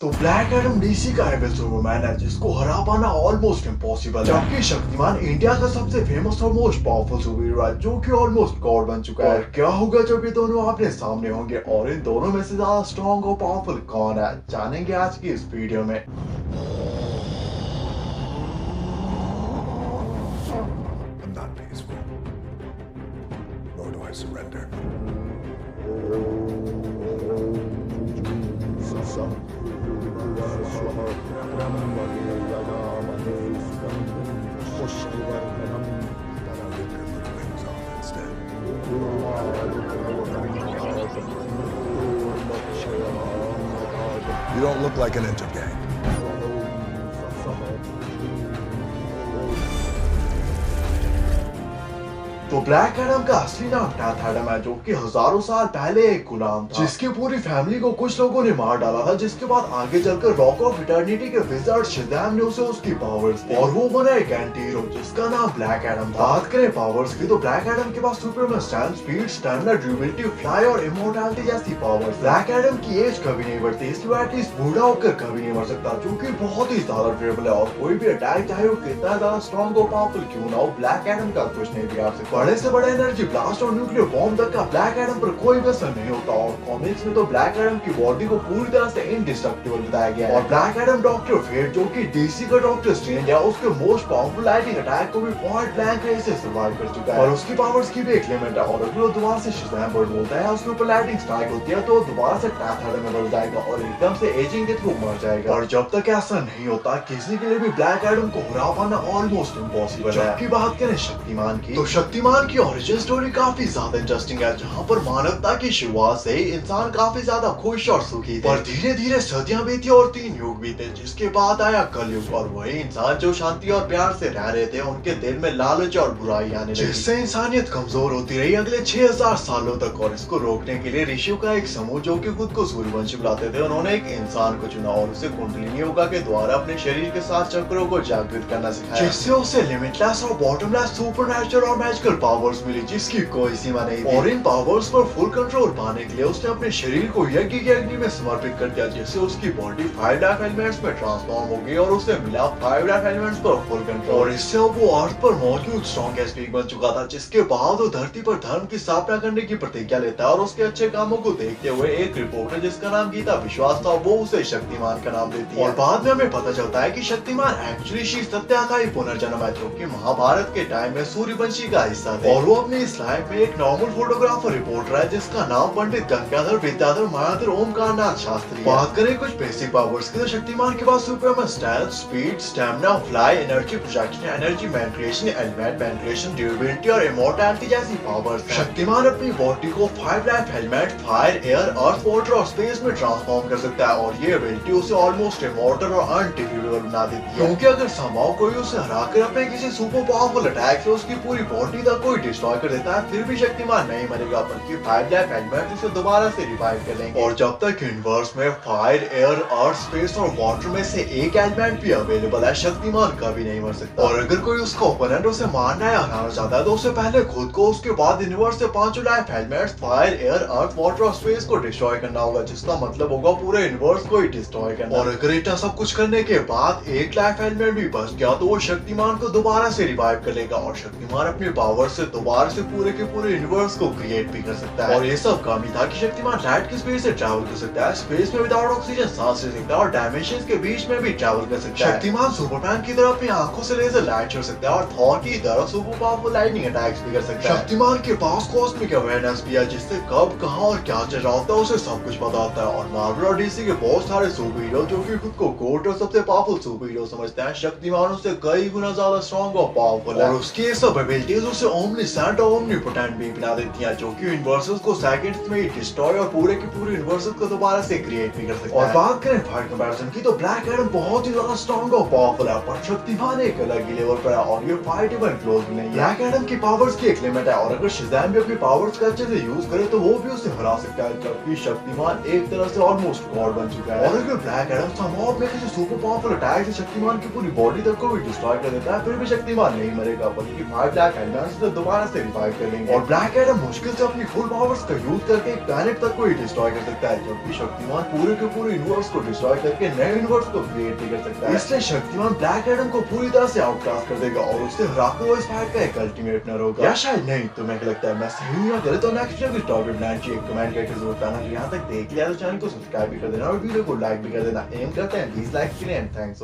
तो black Adam DC का एवल Superman है जिसको हरा पाना ऑलमोस्ट इम्पॉसिबल है, जबकि शक्तिमान इंडिया का सबसे फेमस और मोस्ट पावरफुल सुपर हीरो है जो कि ऑलमोस्ट गॉड बन चुका है। और क्या होगा जब ये दोनों आपने सामने होंगे और इन दोनों में से ज्यादा स्ट्रॉन्ग और पावरफुल कौन है, जानेंगे आज की इस वीडियो में। I'm not peaceful, nor do I surrender. But I'll rip your little wings off instead. You don't look like an intergang. तो ब्लैक एडम का असली नाम डेथ एडम है जो कि हजारों साल पहले एक गुलाम था जिसकी पूरी फैमिली को कुछ लोगों ने मार डाला था, जिसके बाद आगे चलकर रॉक ऑफ इटर्निटी के विजार्ड शज़ैम ने उसे उसकी पावर्स दी और वो बना एक एंटी हीरो जिसका नाम ब्लैक एडम था। बात करें पावर्स की तो ब्लैक एडम के पास Superman strength, speed, stamina, durability, fly और इमोर्टैलिटी जैसी पावर्स। ब्लैक एडम की एज कभी नहीं बढ़ती, इसलिए एटलीस्ट बूढ़ा होकर कभी नहीं मर सकता जो कि बहुत ही ज्यादा ड्यूरेबल है और कोई भी अटैक चाहे वो कितना ज्यादा स्ट्रॉन्ग और पावरफुल क्यों ना हो, ब्लैक एडम का कुछ नहीं बिगाड़ सकता। बड़े से बड़े एनर्जी ब्लास्ट और न्यूक्लियर बॉम्ब तक का ब्लैक एडम पर कोई भी असर नहीं होता और कॉमिक्स में तो ब्लैक एडम की बॉडी को पूरी तरह से इनडिस्ट्रक्टिबल बताया गया है। और ब्लैक एडम डॉक्टर फेट जो कि डीसी का डॉक्टर स्ट्रेंज है, उसके मोस्ट पावरफुल लाइटिंग अटैक को भी पॉइंट ब्लैंक रेंज से सर्वाइव कर चुका है और उसकी पावर्स की भी एक लिमिट है और अगर वो दोबारा से शज़ैम वर्ड बोलता है, उसके ऊपर लाइटिंग स्ट्राइक होती है तो दोबारा से डेथ एडम में बदल जाएगा और एकदम से एजिंग के थ्रू मर जाएगा। और जब तक ऐसा नहीं होता किसी के लिए भी ब्लैक एडम को हरा पाना ऑलमोस्ट इम्पॉसिबल है। जबकि बात करें शक्तिमान की तो शक्तिमान की ओरिजिन स्टोरी काफी ज्यादा इंटरेस्टिंग है, जहाँ पर मानवता की शुरुआत से ही इंसान काफी ज्यादा खुश और सुखी थे और धीरे धीरे सदियां बीती और 3 युग बीते, जिसके बाद आया कलयुग और वही इंसान जो शांति और प्यार से रह रहे थे उनके दिल में लालच और बुराई आने लगी, जिससे इंसानियत कमजोर होती रही अगले 6000 सालों तक। और इसको रोकने के लिए ऋषियों का एक समूह जो कि खुद को सूर्यवंशी बुलाते थे, उन्होंने एक इंसान को चुना और उसे कुंडलिनी योगा के द्वारा अपने शरीर के साथ चक्रों को जागृत करना सिखाया, जिससे उसे लिमिटलेस और बॉटमलेस सुपरनैचुरल और मैजिकल पावर्स मिली जिसकी कोई सीमा नहीं थी। और इन पावर्स पर फुल कंट्रोल पाने के लिए उसने अपने शरीर को यज्ञ की अग्नि में समर्पित कर दिया, जिससे उसकी बॉडी 5 लाख एलिमेंट्स में ट्रांसफॉर्म हो गई और उसे मिला 5 लाख एलिमेंट्स पर फुल कंट्रोल। और इससे वो अर्थ पर मौजूद स्ट्रॉन्गेस्ट बीइंग बन चुका था, जिसके बाद वो धरती पर धर्म की स्थापना करने की प्रतिज्ञा लेता है और उसके अच्छे कामों को देखते हुए एक रिपोर्टर जिसका नाम गीता विश्वास था वो उसे शक्तिमान का नाम देती है। और बाद में हमें पता चलता है कि शक्तिमान एक्चुअली श्री सत्या का ही पुनर्जन्म है जो कि महाभारत के टाइम में सूर्यवंशी का हिस्सा थे और वो अपनी इस लाइफ में एक नॉर्मल फोटोग्राफर रिपोर्टर है जिसका नाम पंडित गंगाधर विद्याधर मायाधर ओमकार नाथ शास्त्री। बात करें कुछ बेसिक पावर्स की तो शक्तिमान के पास Superman strength, speed, stamina, fly, energy projection, energy manipulation, element manipulation, durability और इमोर्टैलिटी जैसी पावर्स हैं। शक्तिमान अपनी बॉडी को 5 lakh element, fire, air, earth, water और स्पेस में ट्रांसफॉर्म कर सकता है और ये एबिलिटी उसे ऑलमोस्ट इमॉर्टल और अनडिफीटेबल बना देती है, क्योंकि अगर संभव कोई उसे हराकर अपने किसी सुपर पावरफुल अटैक से उसकी पूरी बॉडी तक कोई डिस्ट्रॉय कर देता है फिर भी शक्तिमान नहीं मरेगा बल्कि 5 लाख एलिमेंट उसे दोबारा से रिवाइव कर लेंगे। और जब तक यूनिवर्स में फायर, एयर, अर्थ, स्पेस और वाटर में से एक एलिमेंट भी अवेलेबल है शक्तिमान कभी नहीं मर सकता। और अगर कोई उसका ओपोनेंट उसे मारना या हराना चाहता है तो उसे पहले खुद को, उसके बाद यूनिवर्स से 5 lakh elements, fire, air, earth, water और स्पेस को डिस्ट्रॉय करना होगा, जिसका मतलब होगा पूरे यूनिवर्स को ही डिस्ट्रॉय करना। और अगर इतना सब कुछ करने के बाद 1 लाख एलिमेंट भी बच गया तो वो शक्तिमान को दोबारा से रिवाइव कर लेगा और शक्तिमान अपनी पावर से दोबारा से पूरे के पूरे यूनिवर्स को क्रिएट भी कर सकता है। और ये सब काम ही था कि शक्तिमान लाइट की स्पीड से ट्रैवल कर सकता है, स्पेस में विदाउट ऑक्सीजन सांस ले सकता है और डायमेंशंस के बीच में भी ट्रैवल कर सकता है। शक्तिमान सुपरमैन की तरह अपनी आंखों से लेजर लाइट छोड़ सकता है और थॉर की तरह सुपर पावरफुल लाइटनिंग अटैक्स भी कर सकता है। शक्तिमान के पास कॉस्मिक अवेयरनेस भी है जिससे कब, कहां और क्या चल रहा होता है उसे सब कुछ पता होता है। और मार्वल और डीसी के बहुत सारे सुपर हीरो जो कि खुद को गोट और सबसे पावरफुल सुपर हीरो समझते हैं, शक्तिमान उससे कई गुना ज्यादा स्ट्रॉन्ग और पावरफुल है और उसकी ये सब एबिलिटीज उसे ओमनीसेंट और ओमनीपोटेंट भी बना देती हैं, जो कि यूनिवर्सेस को सेकंड्स में ही डिस्ट्रॉय और पूरे के पूरे यूनिवर्सेस को दोबारा से क्रिएट भी कर सकता है। और बात करें फाइट कंपैरिजन की तो ब्लैक एडम बहुत ही ज्यादा स्ट्रॉन्ग और पावरफुल है पर शक्तिमान एक अलग ही लेवल पर है और ये फाइट इवन क्लोज भी नहीं है। ब्लैक एडम की पावर्स की एक लिमिट है और अगर शज़ैम भी अपनी पावर्स का अच्छे से यूज करे तो वो भी उसे हरा सकता है, जबकि शक्तिमान एक तरह से ऑलमोस्ट गॉड बन चुका है। और अगर ब्लैक एडम संभव में किसी सुपर पावरफुल अटैक से शक्तिमान की पूरी बॉडी तक को भी डिस्ट्रॉय कर देता है फिर भी शक्तिमान नहीं मरेगा बल्कि 5 लाख एलिमेंट्स उसे दोबारा से रिवाइव कर लेंगे और ब्लैक एडम मुश्किल से अपनी फुल पावर्स का यूज करके एक प्लैनेट तक को ही डिस्ट्रॉय कर सकता है, जबकि शक्तिमान पूरे के पूरे यूनिवर्स को डिस्ट्रॉय करके नए यूनिवर्स को क्रिएट नहीं कर सकता है। इसलिए शक्तिमान ब्लैक एडम को पूरी तरह से आउटक्लास कर देगा और उससे हराको वो इस फाइट का एक अल्टीमेट विनर होगा। या शायद नहीं, तुम्हें क्या लगता है मैं सही हूं या गलत? तो नेक्स्ट वीडियो की टॉपिक बनाना चाहिए, कमेंट करके जरूर बताना। यहाँ तक देख लिया तो चैनल को सब्सक्राइब भी कर देना और वीडियो को लाइक भी कर देना। एम करते हैं 20 लाइक के लिए एंड थैंक्स।